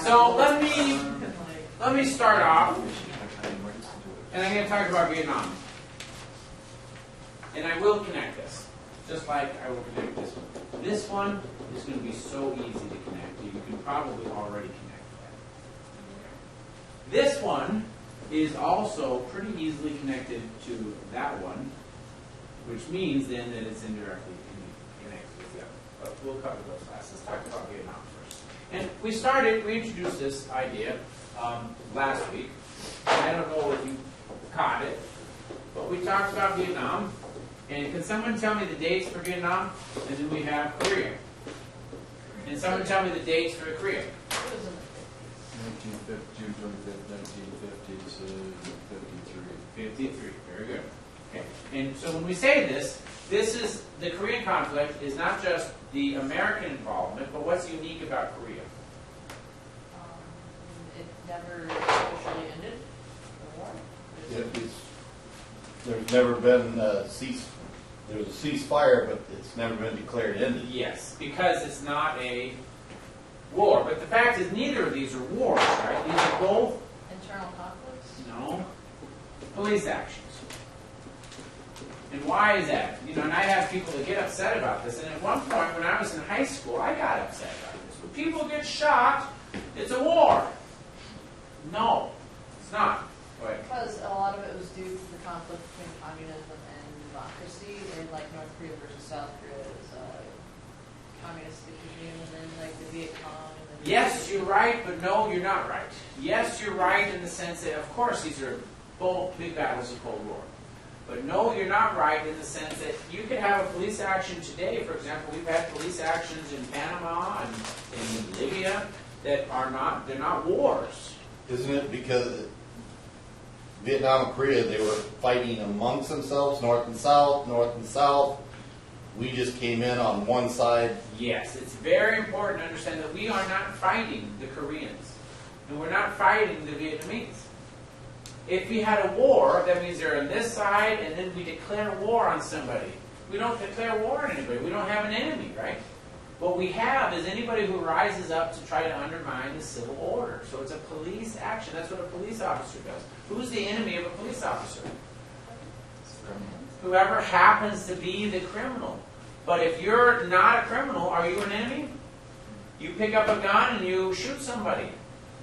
So let me start off, and I'm going to talk about Vietnam. And I will connect this, just like I will connect this one. This one is going to be so easy to connect. You can probably already connect that. This one is also pretty easily connected to that one, which means then that it's indirectly connected with the other. But we'll cover those last. Let's talk about Vietnam first. And we introduced this idea last week. I don't know if you caught it, but we talked about Vietnam. And can someone tell me the dates for Vietnam? And then we have Korea. And someone tell me the dates for Korea. 1950, June 25th, 1950 to 53. 53, very good. Okay. And so when we say this is, the Korean conflict is not just the American involvement, but what's unique about Korea? It never officially ended the war. There's never been there was a ceasefire, but it's never been declared ended. Yes, because it's not a war. But the fact is, neither of these are wars, right? These are both Internal conflicts? no police actions. And why is that? You know, and I have people that get upset about this. And at one point, when I was in high school, I got upset about this. When people get shot, it's a war. No, it's not. Go ahead. Because a lot of it was due to the conflict between communism and democracy, and like North Korea versus South Korea is communistic regime, and then like the Viet Cong. And the Yes, you're right, but no, you're not right. Yes, you're right in the sense that, of course, these are both big battles of Cold War. But no, you're not right in the sense that you could have a police action today. For example, we've had police actions in Panama and in Libya that are not, they're not wars. Isn't it because Vietnam and Korea, they were fighting amongst themselves, north and south, north and south. We just came in on one side. Yes, it's very important to understand that we are not fighting the Koreans. And we're not fighting the Vietnamese. If we had a war, that means they're on this side, and then we declare war on somebody. We don't declare war on anybody. We don't have an enemy, right? What we have is anybody who rises up to try to undermine the civil order. So it's a police action. That's what a police officer does. Who's the enemy of a police officer? Whoever happens to be the criminal. But if you're not a criminal, are you an enemy? You pick up a gun and you shoot somebody.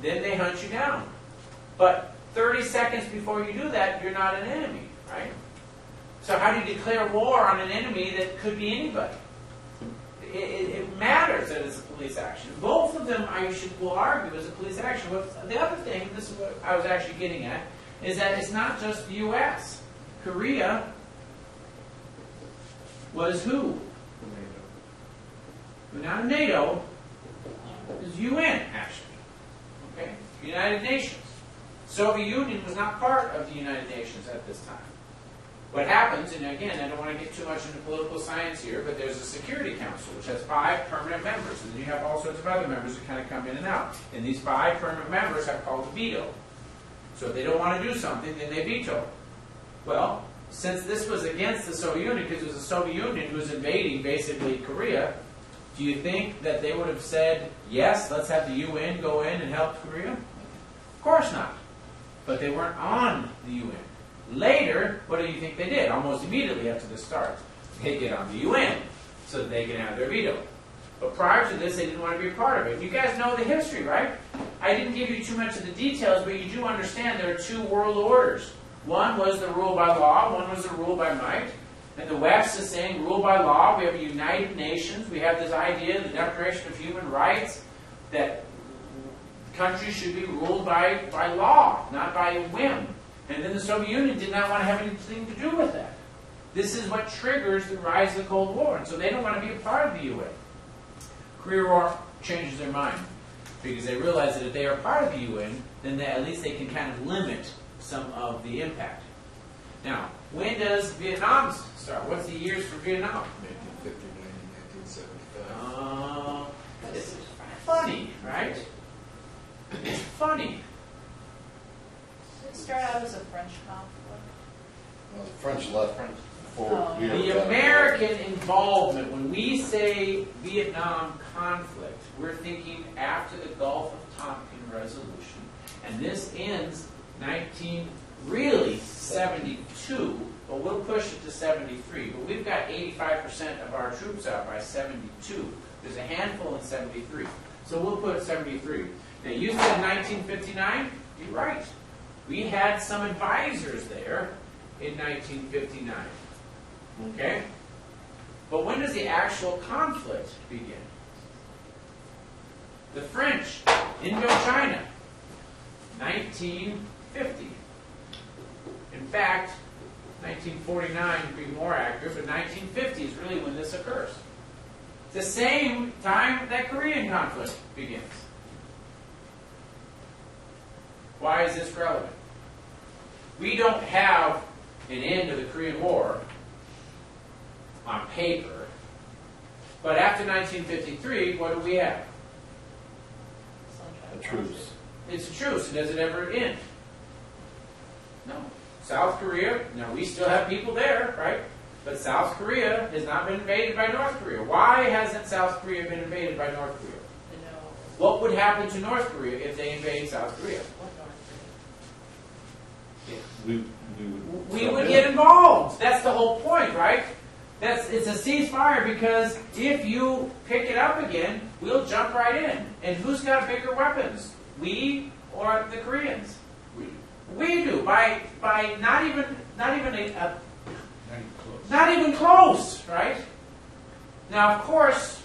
Then they hunt you down. But 30 seconds before you do that, you're not an enemy, right? So how do you declare war on an enemy that could be anybody? It matters that it's a police action. Both of them, will argue, is a police action. But the other thing, this is what I was actually getting at, is that it's not just the U.S. Korea was who? Not NATO. It was UN, actually. Okay? United Nations. Soviet Union was not part of the United Nations at this time. What happens, and again, I don't want to get too much into political science here, but there's a Security Council, which has 5 permanent members, and then you have all sorts of other members that kind of come in and out. And these 5 permanent members are called the veto. So if they don't want to do something, then they veto. Well, since this was against the Soviet Union, because it was the Soviet Union who was invading, basically, Korea, do you think that they would have said, yes, let's have the UN go in and help Korea? Of course not. But they weren't on the UN. Later, what do you think they did? Almost immediately after the start, they get on the UN so that they can have their veto. But prior to this, they didn't want to be a part of it. You guys know the history, right? I didn't give you too much of the details, but you do understand there are 2 world orders. One was the rule by law, one was the rule by might. And the West is saying rule by law. We have a United Nations. We have this idea, the Declaration of Human Rights, that countries should be ruled by law, not by a whim. And then the Soviet Union did not want to have anything to do with that. This is what triggers the rise of the Cold War. And so they don't want to be a part of the UN. Korea War changes their mind because they realize that if they are part of the UN, then at least they can kind of limit some of the impact. Now, when does Vietnam start? What's the years for Vietnam? 1959 and 1975. It's funny, right? It's funny. Did it start out as a French conflict? Well, the French left before Oh. we The American involvement, when we say Vietnam conflict, we're thinking after the Gulf of Tonkin resolution, and this ends 1972, but we'll push it to 73. But we've got 85% of our troops out by 72. There's a handful in 73. So we'll put 73. Now you said 1959? You're right. We had some advisors there in 1959. Okay? But when does the actual conflict begin? The French Indochina, 1950. In fact, 1949 to be more accurate, but 1950 is really when this occurs. The same time that Korean conflict begins. Why is this relevant? We don't have an end to the Korean War on paper, but after 1953, what do we have? A truce. It's a truce. Does it ever end? No. South Korea, now we still have people there, right? But South Korea has not been invaded by North Korea. Why hasn't South Korea been invaded by North Korea? What would happen to North Korea if they invade South Korea? We would get involved. That's the whole point, right? It's a ceasefire because if you pick it up again, we'll jump right in. And who's got bigger weapons? We or the Koreans? We do. By not even close, right? Now, of course,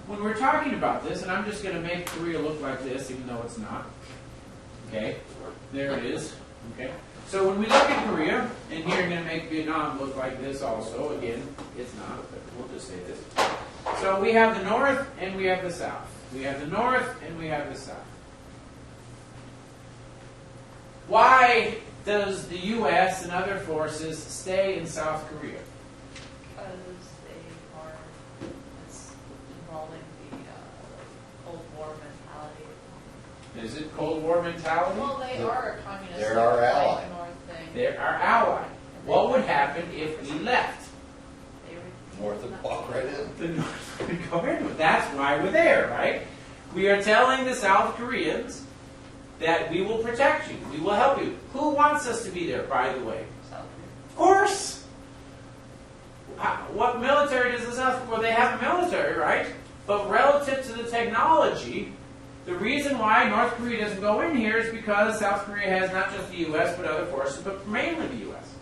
when we're talking about this, and I'm just going to make Korea look like this, even though it's not. Okay, there it is. Okay. So when we look at Korea, and here I'm going to make Vietnam look like this also. Again, it's not, but we'll just say this. So we have the North and we have the South. We have the North and we have the South. Why does the U.S. and other forces stay in South Korea? Because they are, it's involving the Cold War mentality. Is it Cold War mentality? Well, they are a communist. They're our ally. They're our ally. What would happen if we left? North would walk right in. The North would go into it. That's why we're there, right? We are telling the South Koreans that we will protect you. We will help you. Who wants us to be there, by the way? South Korea. Of course. What military does the South Korea? Well, they have a military, right? But relative to the technology, the reason why North Korea doesn't go in here is because South Korea has not just the U.S. but other forces, but mainly the U.S.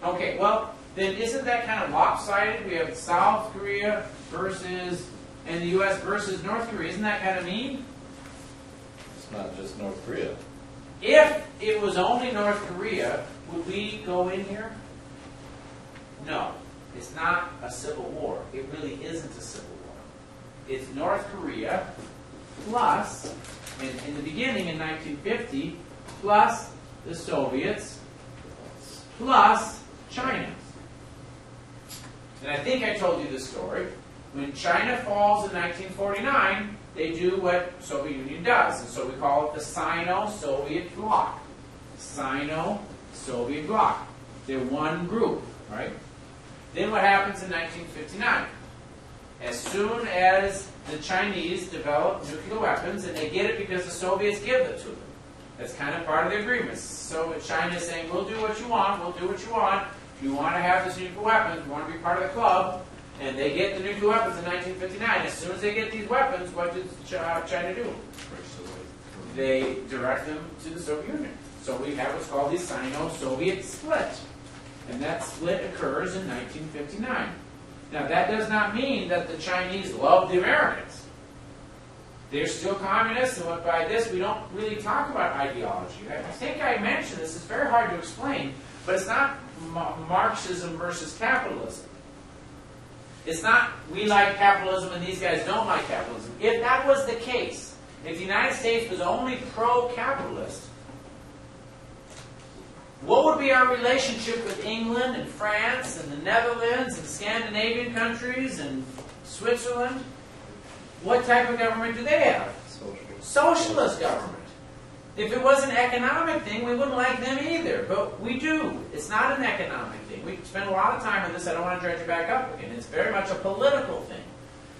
Okay, well, then isn't that kind of lopsided? We have South Korea versus, and the U.S. versus North Korea. Isn't that kind of mean? It's not just North Korea. If it was only North Korea, would we go in here? No. It's not a civil war. It really isn't a civil war. It's North Korea plus, in the beginning in 1950, plus the Soviets, plus China. And I think I told you this story. When China falls in 1949, they do what Soviet Union does, and so we call it the Sino-Soviet bloc. Sino-Soviet bloc. They're one group, right? Then what happens in 1959? As soon as the Chinese develop nuclear weapons, and they get it because the Soviets give it to them. That's kind of part of the agreement. So China is saying, we'll do what you want, we'll do what you want. If you want to have this nuclear weapons, you want to be part of the club, and they get the nuclear weapons in 1959. As soon as they get these weapons, what does China do? They direct them to the Soviet Union. So we have what's called the Sino-Soviet Split. And that split occurs in 1959. Now, that does not mean that the Chinese love the Americans. They're still communists, and by this, we don't really talk about ideology. I think I mentioned this. It's very hard to explain, but it's not Marxism versus capitalism. It's not we like capitalism and these guys don't like capitalism. If that was the case, if the United States was only pro-capitalist, what would be our relationship with England and France and the Netherlands and Scandinavian countries and Switzerland? What type of government do they have? Socialist government. If it was an economic thing, we wouldn't like them either, but we do. It's not an economic thing. We spend a lot of time on this. I don't want to dredge it back up again. It's very much a political thing.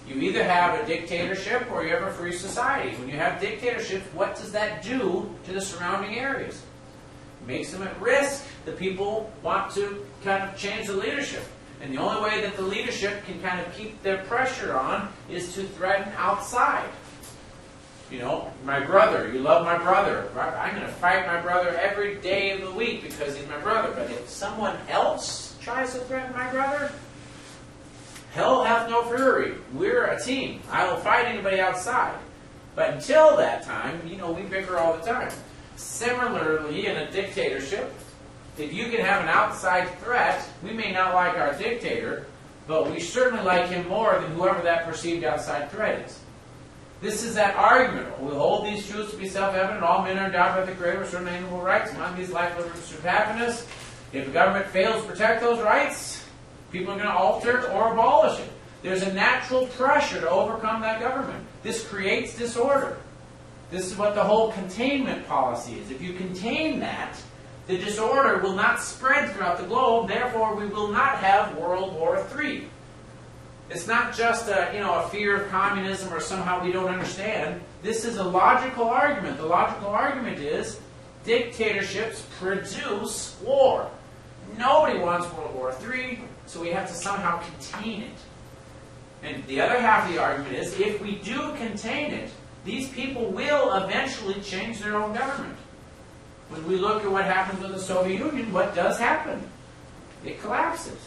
You either have a dictatorship or you have a free society. When you have dictatorships, what does that do to the surrounding areas? It makes them at risk. The people want to kind of change the leadership. And the only way that the leadership can kind of keep their pressure on is to threaten outside. You know, my brother, you love my brother. I'm going to fight my brother every day of the week because he's my brother. But if someone else tries to threaten my brother, hell hath no fury. We're a team. I will fight anybody outside. But until that time, you know, we bicker all the time. Similarly, in a dictatorship, if you can have an outside threat, we may not like our dictator, but we certainly like him more than whoever that perceived outside threat is. This is that argument. We hold these truths to be self-evident. All men are endowed by the Creator with certain inalienable rights. Among these life, liberty, pursuit of happiness. If the government fails to protect those rights, people are going to alter or abolish it. There's a natural pressure to overcome that government. This creates disorder. This is what the whole containment policy is. If you contain that, the disorder will not spread throughout the globe. Therefore, we will not have World War III. It's not just a fear of communism or somehow we don't understand. This is a logical argument. The logical argument is dictatorships produce war. Nobody wants World War III, so we have to somehow contain it. And the other half of the argument is, if we do contain it, these people will eventually change their own government. When we look at what happens with the Soviet Union, what does happen? It collapses.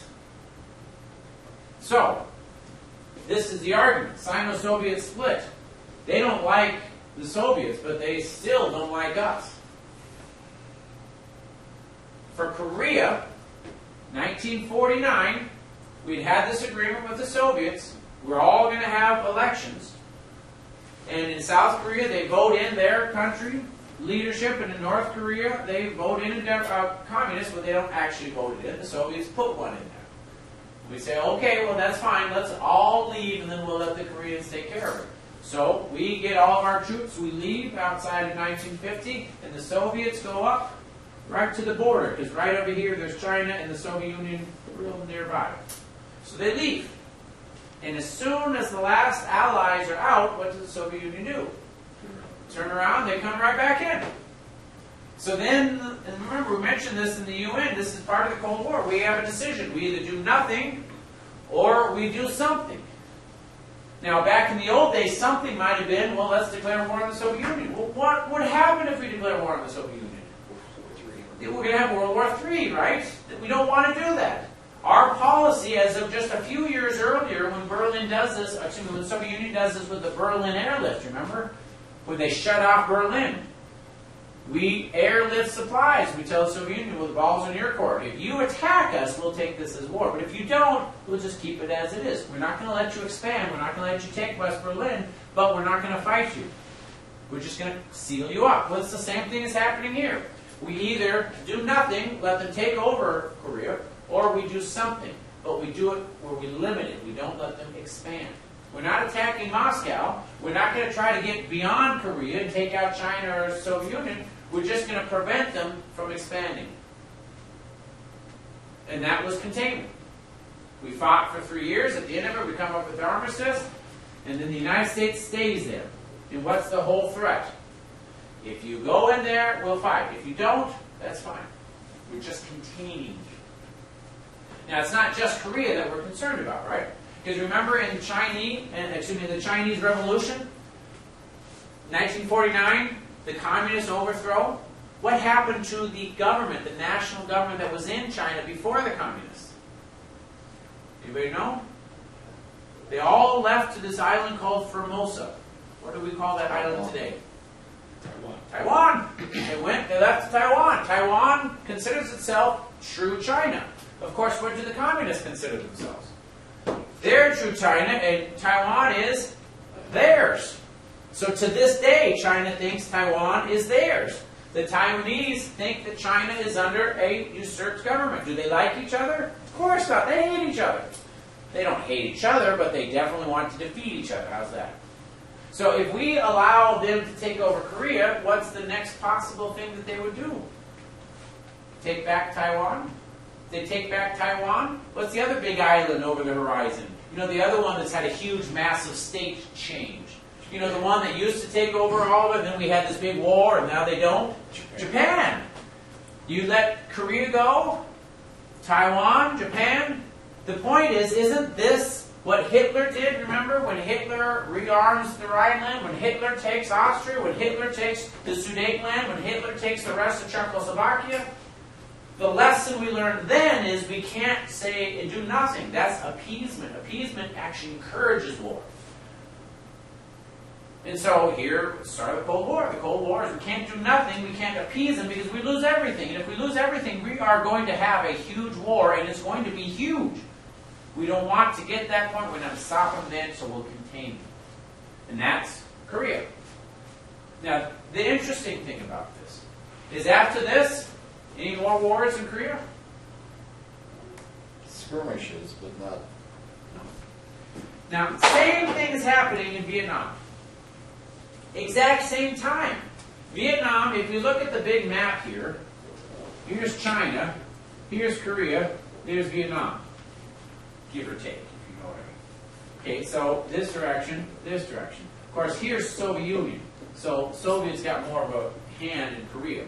So, this is the argument. Sino-Soviet Split. They don't like the Soviets, but they still don't like us. For Korea, 1949, we'd had this agreement with the Soviets. We're all going to have elections. And in South Korea, they vote in their country leadership, and in North Korea, they vote in communists, but they don't actually vote it in. The Soviets put one in there. We say, okay, well, that's fine. Let's all leave, and then we'll let the Koreans take care of it. So we get all of our troops. We leave outside of 1950, and the Soviets go up right to the border, because right over here, there's China and the Soviet Union real nearby. So they leave. And as soon as the last allies are out, what does the Soviet Union do? Turn around, they come right back in. So then, and remember, we mentioned this in the UN, this is part of the Cold War. We have a decision. We either do nothing, or we do something. Now, back in the old days, something might have been, well, let's declare war on the Soviet Union. Well, what would happen if we declare war on the Soviet Union? We're going to have World War III, right? We don't want to do that. Our policy, as of just a few years earlier, when Berlin does this, excuse me, when the Soviet Union does this with the Berlin Airlift, remember? When they shut off Berlin. We airlift supplies. We tell the Soviet Union, well, the ball's in your court. If you attack us, we'll take this as war. But if you don't, we'll just keep it as it is. We're not going to let you expand. We're not going to let you take West Berlin, but we're not going to fight you. We're just going to seal you up. Well, it's the same thing that's happening here. We either do nothing, let them take over Korea, or we do something. But we do it where we limit it. We don't let them expand. We're not attacking Moscow. We're not going to try to get beyond Korea and take out China or the Soviet Union. We're just going to prevent them from expanding. And that was containment. We fought for 3 years. At the end of it, we come up with the armistice. And then the United States stays there. And what's the whole threat? If you go in there, we'll fight. If you don't, that's fine. We're just containing. Now, it's not just Korea that we're concerned about, right? Because remember in the Chinese Revolution, 1949, the communist overthrow, what happened to the government, the national government that was in China before the communists? Anybody know? They all left to this island called Formosa. What do we call that island today? Taiwan. They left to Taiwan. Taiwan considers itself true China. Of course, what do the communists consider themselves? They're true China, and Taiwan is theirs. So to this day, China thinks Taiwan is theirs. The Taiwanese think that China is under a usurped government. Do they like each other? Of course not. They hate each other. They don't hate each other, but they definitely want to defeat each other. How's that? So if we allow them to take over Korea, what's the next possible thing that they would do? Take back Taiwan? They take back Taiwan. What's the other big island over the horizon? You know, the other one that's had a huge, massive state change. You know, the one that used to take over all of it, and then we had this big war, and now they don't? Japan. You let Korea go? Taiwan? Japan? The point is, isn't this what Hitler did? Remember, when Hitler rearms the Rhineland, when Hitler takes Austria, when Hitler takes the Sudetenland, when Hitler takes the rest of Czechoslovakia? The lesson we learned then is we can't say and do nothing. That's appeasement. Appeasement actually encourages war. And so here started the Cold War. The Cold War is we can't do nothing, we can't appease them because we lose everything. And if we lose everything, we are going to have a huge war, and it's going to be huge. We don't want to get that point. We're going to stop them then, so we'll contain them. And that's Korea. Now, the interesting thing about this is after this, any more wars in Korea? Skirmishes, but not. Now, same thing is happening in Vietnam. Exact same time. Vietnam, if you look at the big map here, here's China, here's Korea, there's Vietnam. Give or take, if you know what I mean. Okay, so this direction, this direction. Of course, here's Soviet Union. So Soviets got more of a hand in Korea.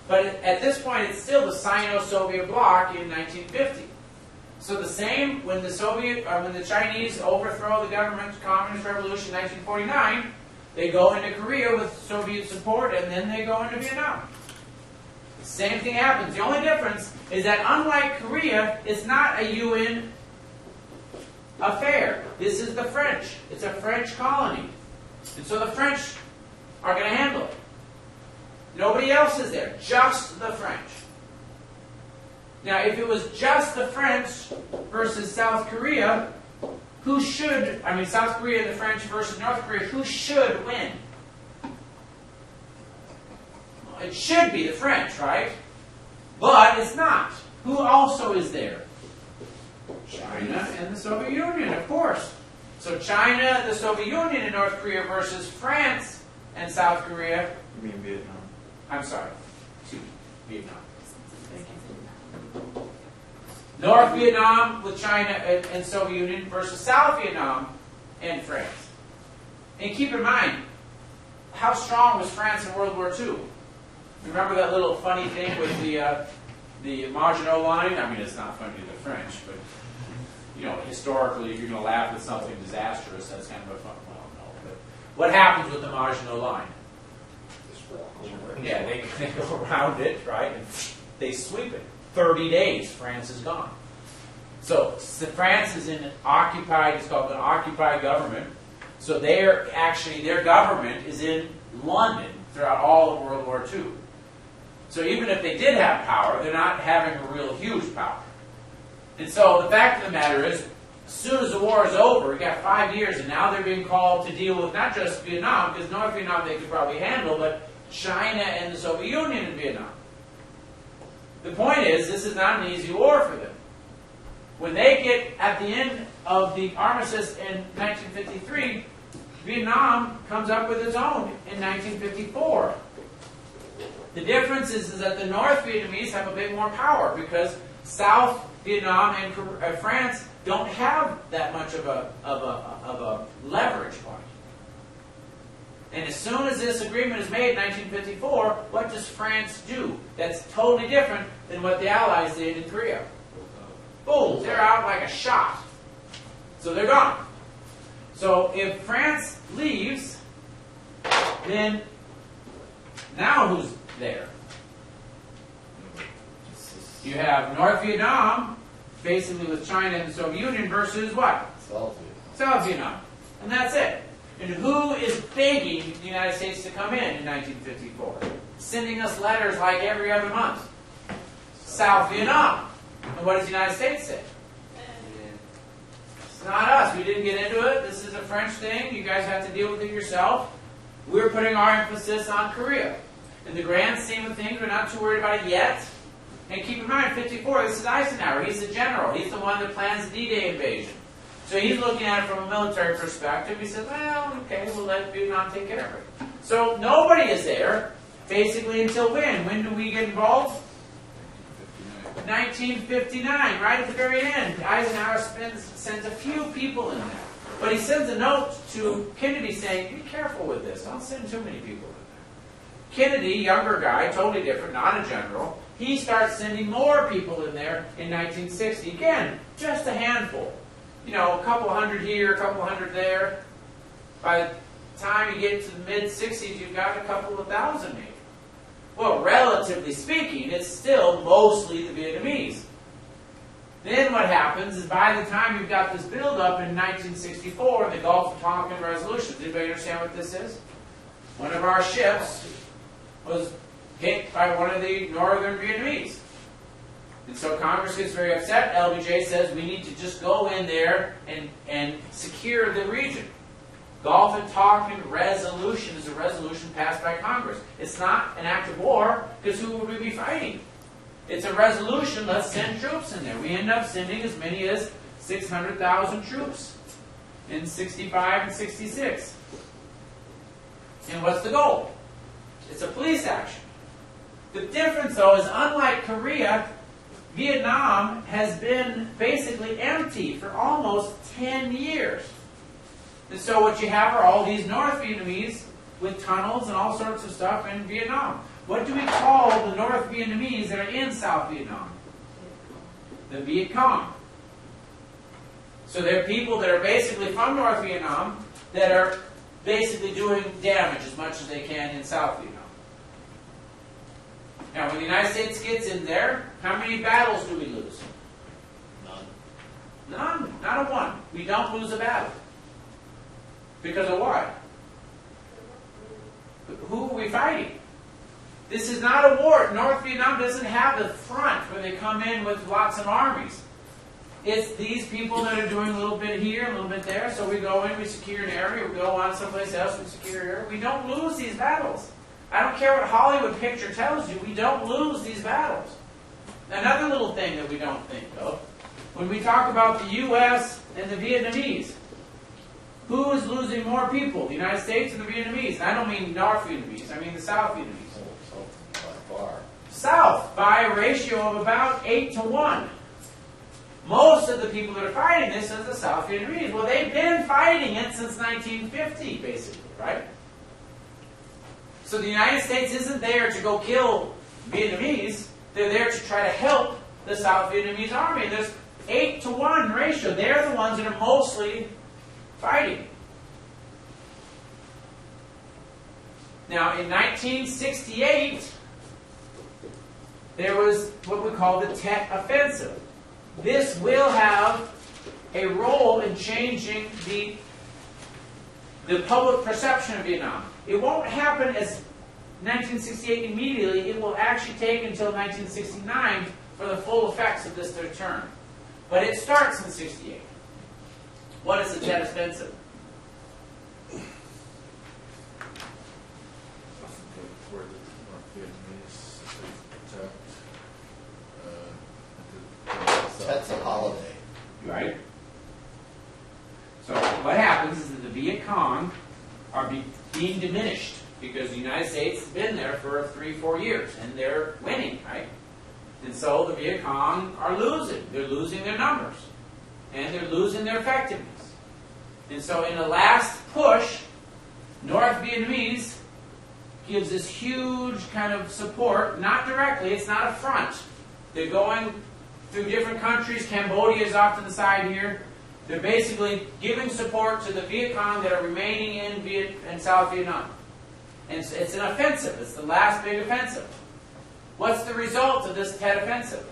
But at this point, it's still the Sino-Soviet bloc in 1950. So the same when the Chinese overthrow the government, Communist Revolution in 1949, they go into Korea with Soviet support, and then they go into Vietnam. The same thing happens. The only difference is that unlike Korea, it's not a UN affair. This is the French. It's a French colony. And so the French are going to handle it. Nobody else is there. Just the French. Now, if it was just the French versus South Korea, South Korea and the French versus North Korea, who should win? Well, it should be the French, right? But it's not. Who also is there? China and the Soviet Union, of course. So China, the Soviet Union, and North Korea versus France and South Korea. You mean Vietnam? I'm sorry. Vietnam. Thank you. North Vietnam with China and Soviet Union versus South Vietnam and France. And keep in mind, how strong was France in World War II? Remember that little funny thing with the Maginot Line? I mean, it's not funny to the French, but you know, historically, if you're going to laugh at something disastrous, that's kind of a fun. Well, no, but what happens with the Maginot Line? Yeah, they go around it, right? And they sweep it. 30 days, France is gone. So France is in an occupied, it's called an occupied government. So their government is in London throughout all of World War II. So even if they did have power, they're not having a real huge power. And so the fact of the matter is, as soon as the war is over, we got 5 years, and now they're being called to deal with not just Vietnam, because North Vietnam they could probably handle, but China and the Soviet Union in Vietnam. The point is, this is not an easy war for them. When they get at the end of the armistice in 1953, Vietnam comes up with its own in 1954. The difference is that the North Vietnamese have a bit more power because South Vietnam and France don't have that much of a leverage point. And as soon as this agreement is made in 1954, what does France do? That's totally different than what the Allies did in Korea. Boom, they're out like a shot. So they're gone. So if France leaves, then now who's there? You have North Vietnam, basically with China and the Soviet Union, versus what? South Vietnam. And that's it. And who is begging the United States to come in 1954? Sending us letters like every other month. South Vietnam. And what does the United States say? It's not us. We didn't get into it. This is a French thing. You guys have to deal with it yourself. We're putting our emphasis on Korea. In the grand scheme of things, we're not too worried about it yet. And keep in mind, 54, this is Eisenhower. He's the general. He's the one that plans the D-Day invasion. So he's looking at it from a military perspective. He says, well, okay, we'll let Vietnam take care of it. So nobody is there, basically, until when? When do we get involved? 1959, right at the very end, Eisenhower sends a few people in there. But he sends a note to Kennedy saying, be careful with this. Don't send too many people in there. Kennedy, younger guy, totally different, not a general, he starts sending more people in there in 1960. Again, just a handful. You know, a couple hundred here, a couple hundred there. By the time you get to the mid-60s, you've got a couple of thousand maybe. Well, relatively speaking, it's still mostly the Vietnamese. Then what happens is by the time you've got this build-up in 1964, the Gulf of Tonkin resolution. Does anybody understand what this is? One of our ships was hit by one of the northern Vietnamese. And so Congress gets very upset. LBJ says we need to just go in there and secure the region. Gulf of Tonkin resolution is a resolution passed by Congress. It's not an act of war, because who would we be fighting? It's a resolution, let's send troops in there. We end up sending as many as 600,000 troops in 65 and 66. And what's the goal? It's a police action. The difference, though, is unlike Korea, Vietnam has been basically empty for almost 10 years. And so what you have are all these North Vietnamese with tunnels and all sorts of stuff in Vietnam. What do we call the North Vietnamese that are in South Vietnam? The Viet Cong. So they're people that are basically from North Vietnam that are basically doing damage as much as they can in South Vietnam. Now, when the United States gets in there, how many battles do we lose? None. None. Not a one. We don't lose a battle. Because of what? Who are we fighting? This is not a war. North Vietnam doesn't have the front where they come in with lots of armies. It's these people that are doing a little bit here, a little bit there. So we go in, we secure an area, we go on someplace else, we secure an area. We don't lose these battles. I don't care what Hollywood picture tells you, we don't lose these battles. Another little thing that we don't think of, when we talk about the U.S. and the Vietnamese, who is losing more people, the United States or the Vietnamese? And I don't mean North Vietnamese, I mean the South Vietnamese. By far. South, by a ratio of about 8-to-1. Most of the people that are fighting this is the South Vietnamese. Well, they've been fighting it since 1950, basically, right? So the United States isn't there to go kill Vietnamese. They're there to try to help the South Vietnamese army. There's 8-to-1 ratio. They're the ones that are mostly fighting. Now, in 1968, there was what we call the Tet Offensive. This will have a role in changing the public perception of Vietnam. It won't happen as 1968 immediately. It will actually take until 1969 for the full effects of this third term. But it starts in 68. What is the Tet Offensive? Where the North Vietnamese attacked. That's a holiday. Right? So what happens is that the Viet Cong are being diminished because the United States has been there for 3-4 years and they're winning, right? And so the Viet Cong are losing. They're losing their numbers and they're losing their effectiveness. And so in the last push, North Vietnamese gives this huge kind of support, not directly, it's not a front. They're going through different countries. Cambodia is off to the side here. They're basically giving support to the Viet Cong that are remaining in South Vietnam. And it's an offensive. It's the last big offensive. What's the result of this Tet Offensive?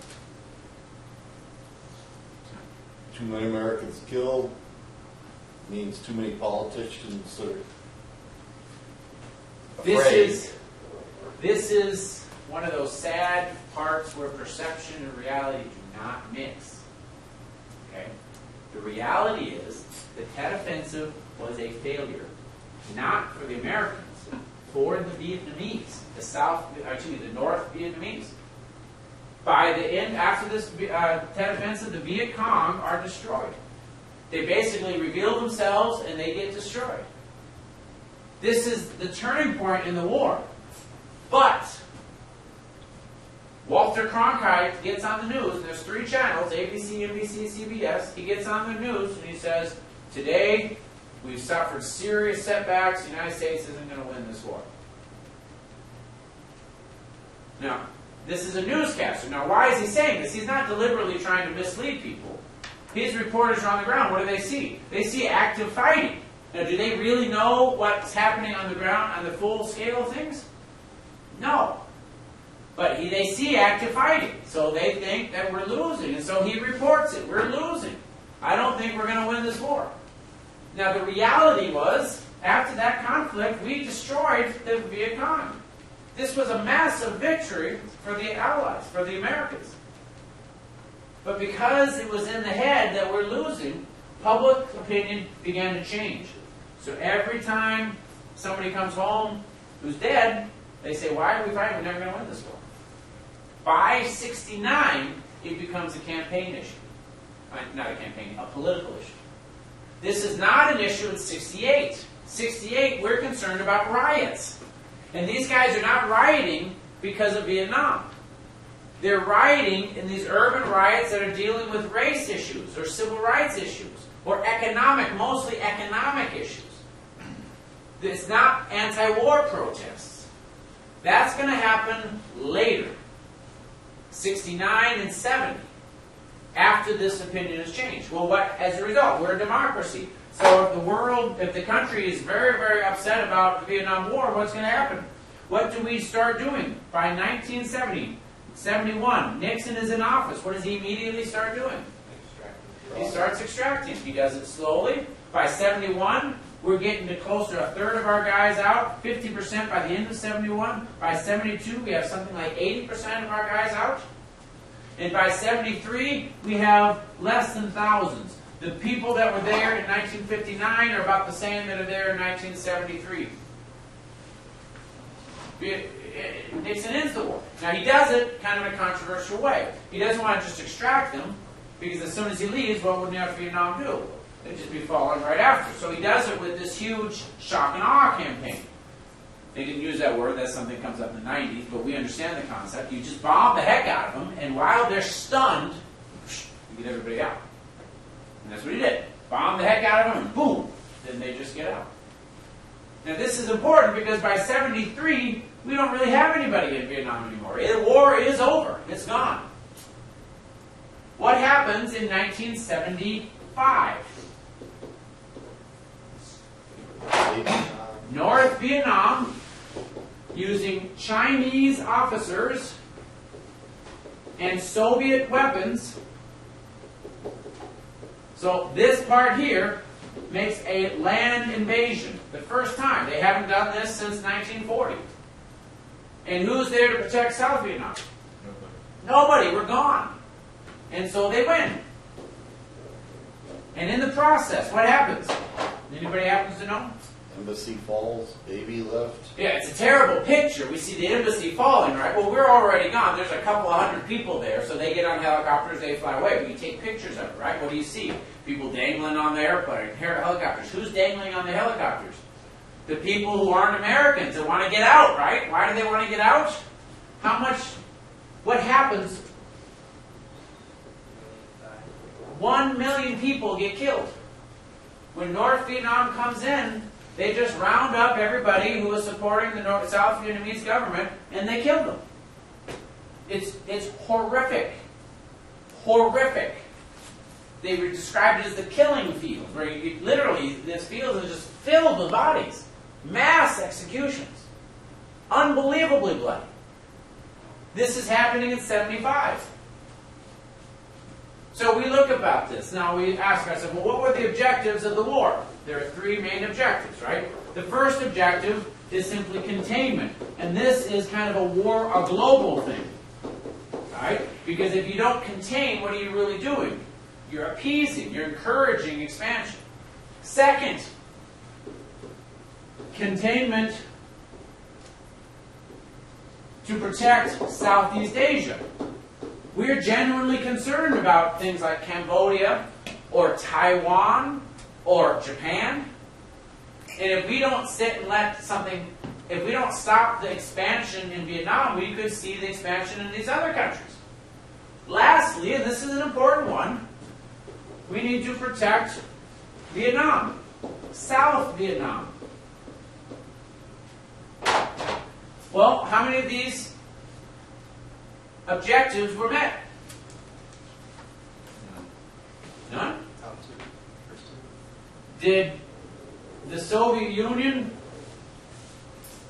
Too many Americans killed means too many politicians are afraid. This is one of those sad parts where perception and reality do not mix. Okay? The reality is the Tet Offensive was a failure, not for the Americans, for the Vietnamese, the North Vietnamese. By the end, after this Tet Offensive, the Viet Cong are destroyed. They basically reveal themselves and they get destroyed. This is the turning point in the war. But Walter Cronkite gets on the news, and there's 3 channels, ABC, NBC, CBS. He gets on the news and he says, today we've suffered serious setbacks. The United States isn't going to win this war. Now, this is a newscaster. Now, why is he saying this? He's not deliberately trying to mislead people. His reporters are on the ground. What do they see? They see active fighting. Now, do they really know what's happening on the ground on the full scale of things? No. But they see active fighting, so they think that we're losing, and so he reports it. We're losing. I don't think we're going to win this war. Now, the reality was, after that conflict, we destroyed the Viet Cong. This was a massive victory for the Allies, for the Americans. But because it was in the head that we're losing, public opinion began to change. So every time somebody comes home who's dead, they say, why are we fighting? We're never going to win this war. By 69, it becomes a campaign issue. Not a campaign, a political issue. This is not an issue in 68. 68, we're concerned about riots. And these guys are not rioting because of Vietnam. They're rioting in these urban riots that are dealing with race issues or civil rights issues or economic, mostly economic issues. It's not anti-war protests. That's going to happen later, 69 and 70, after this opinion has changed. Well, what as a result? We're a democracy. So if the world, if the country is very, very upset about the Vietnam War, what's going to happen? What do we start doing? By 1970, 71, Nixon is in office. What does he immediately start doing? He starts extracting. He does it slowly. By 71, we're getting to close to a third of our guys out, 50% by the end of 71. By 72, we have something like 80% of our guys out. And by 73, we have less than thousands. The people that were there in 1959 are about the same that are there in 1973. Nixon ends the war. Now, he does it kind of in a controversial way. He doesn't want to just extract them, because as soon as he leaves, what would North Vietnam do? They'd just be falling right after. So he does it with this huge shock and awe campaign. They didn't use that word. That's something that comes up in the 90s, but we understand the concept. You just bomb the heck out of them, and while they're stunned, you get everybody out. And that's what he did. Bomb the heck out of them, and boom, then they just get out. Now this is important because by 73, we don't really have anybody in Vietnam anymore. The war is over. It's gone. What happens in 1975? North Vietnam, using Chinese officers and Soviet weapons. So this part here makes a land invasion. The first time. They haven't done this since 1940. And who's there to protect South Vietnam? Nobody. We're gone. And so they win. And in the process, what happens? Anybody happens to know? Embassy falls, baby left. Yeah, it's a terrible picture. We see the embassy falling, right? Well, we're already gone. There's a couple of hundred people there, so they get on helicopters, they fly away. But you take pictures of it, right? What do you see? People dangling on the airplane, helicopters. Who's dangling on the helicopters? The people who aren't Americans that want to get out, right? Why do they want to get out? How much? What happens? 1 million people get killed. When North Vietnam comes in, they just round up everybody who is supporting the South Vietnamese government, and they kill them. It's horrific. Horrific. They described it as the killing field, where you literally, this field is just filled with bodies. Mass executions. Unbelievably bloody. This is happening in 75. So we look about this. Now we ask ourselves, well, what were the objectives of the war? There are 3 main objectives, right? The first objective is simply containment. And this is kind of a global thing. Right? Because if you don't contain, what are you really doing? You're appeasing, you're encouraging expansion. Second, containment to protect Southeast Asia. We're genuinely concerned about things like Cambodia or Taiwan or Japan. And if we don't sit and let something if we don't stop the expansion in Vietnam, we could see the expansion in these other countries. Lastly, and this is an important one, we need to protect Vietnam, South Vietnam. Well, how many of these objectives were met? None? Did the Soviet Union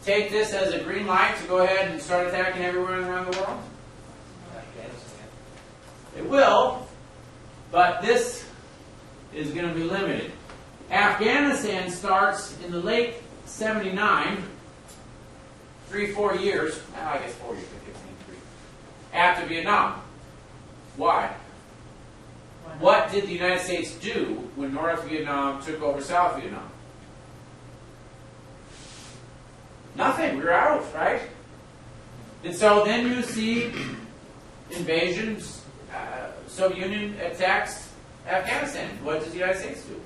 take this as a green light to go ahead and start attacking everywhere around the world? It will, but this is going to be limited. Afghanistan starts in the late 79, 3-4 years, I guess 4 years, 15, after Vietnam. Why? What did the United States do when North Vietnam took over South Vietnam? Nothing. We were out, right? And so then you see invasions. Soviet Union attacks Afghanistan. What does the United States do?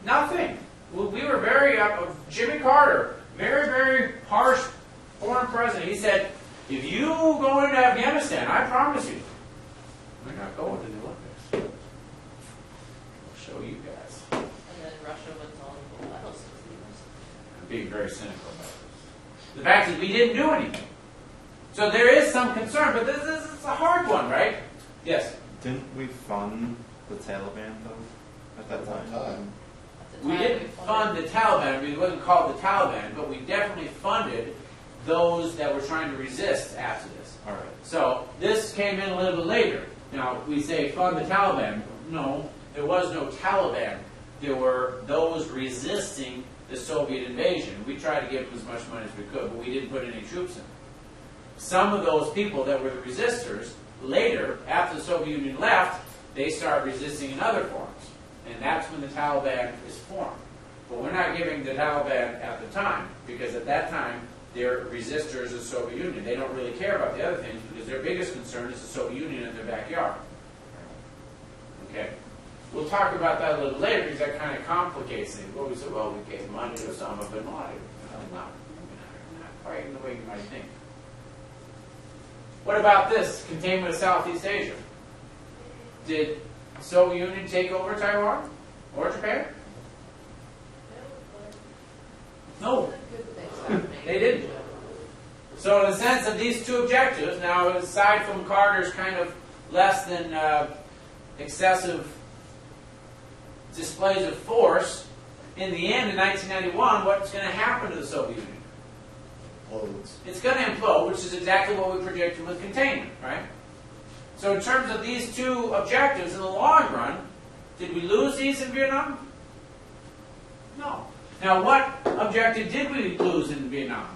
Nothing. We were very Jimmy Carter, very, very harsh foreign president. He said, if you go into Afghanistan, I promise you, we're not going to the Olympics. I'll show you guys. And then Russia wins all the medals. I'm being very cynical about this. The fact is, we didn't do anything. So there is some concern, but this is a hard one, right? Yes? Didn't we fund the Taliban, though, at that time? We didn't fund the Taliban. I mean, it wasn't called the Taliban, but we definitely funded those that were trying to resist after this. All right. So this came in a little bit later. Now, we say fund the Taliban. No, there was no Taliban. There were those resisting the Soviet invasion. We tried to give them as much money as we could, but we didn't put any troops in. Some of those people that were the resistors, later, after the Soviet Union left, they started resisting in other forms. And that's when the Taliban is formed. But we're not giving the Taliban at the time, because at that time, they're resistors of the Soviet Union. They don't really care about the other things, because their biggest concern is the Soviet Union in their backyard. Okay? We'll talk about that a little later, because that kind of complicates things. Well, we say, well, we gave money to Osama bin Laden. No, not quite in the way you might think. What about this? Containment of Southeast Asia. Did the Soviet Union take over Taiwan or Japan? No, they didn't. So in the sense of these two objectives, now aside from Carter's kind of less than excessive displays of force, in the end, in 1991, what's going to happen to the Soviet Union? It's going to implode, which is exactly what we predicted with containment, right? So in terms of these two objectives in the long run, did we lose these in Vietnam? No. Now, what objective did we lose in Vietnam?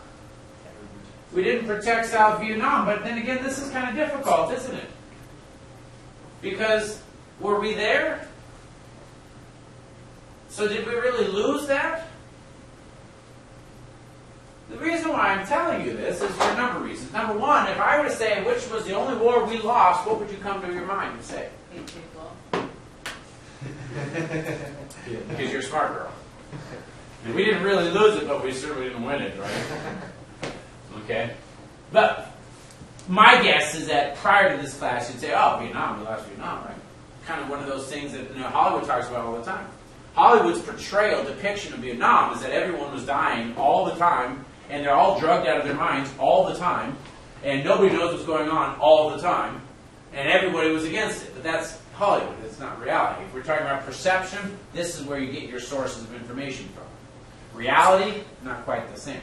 We didn't protect South Vietnam, but then again, this is kind of difficult, isn't it? Because were we there? So did we really lose that? The reason why I'm telling you this is for a number of reasons. Number one, if I were to say which was the only war we lost, what would you come to your mind and say? Because you're a smart girl. And we didn't really lose it, but we certainly didn't win it, right? Okay? But my guess is that prior to this class, you'd say, oh, Vietnam, we lost Vietnam, right? Kind of one of those things that Hollywood talks about all the time. Hollywood's portrayal, depiction of Vietnam is that everyone was dying all the time, and they're all drugged out of their minds all the time, and nobody knows what's going on all the time, and everybody was against it. But that's Hollywood. It's not reality. If we're talking about perception, this is where you get your sources of information from. Reality, not quite the same.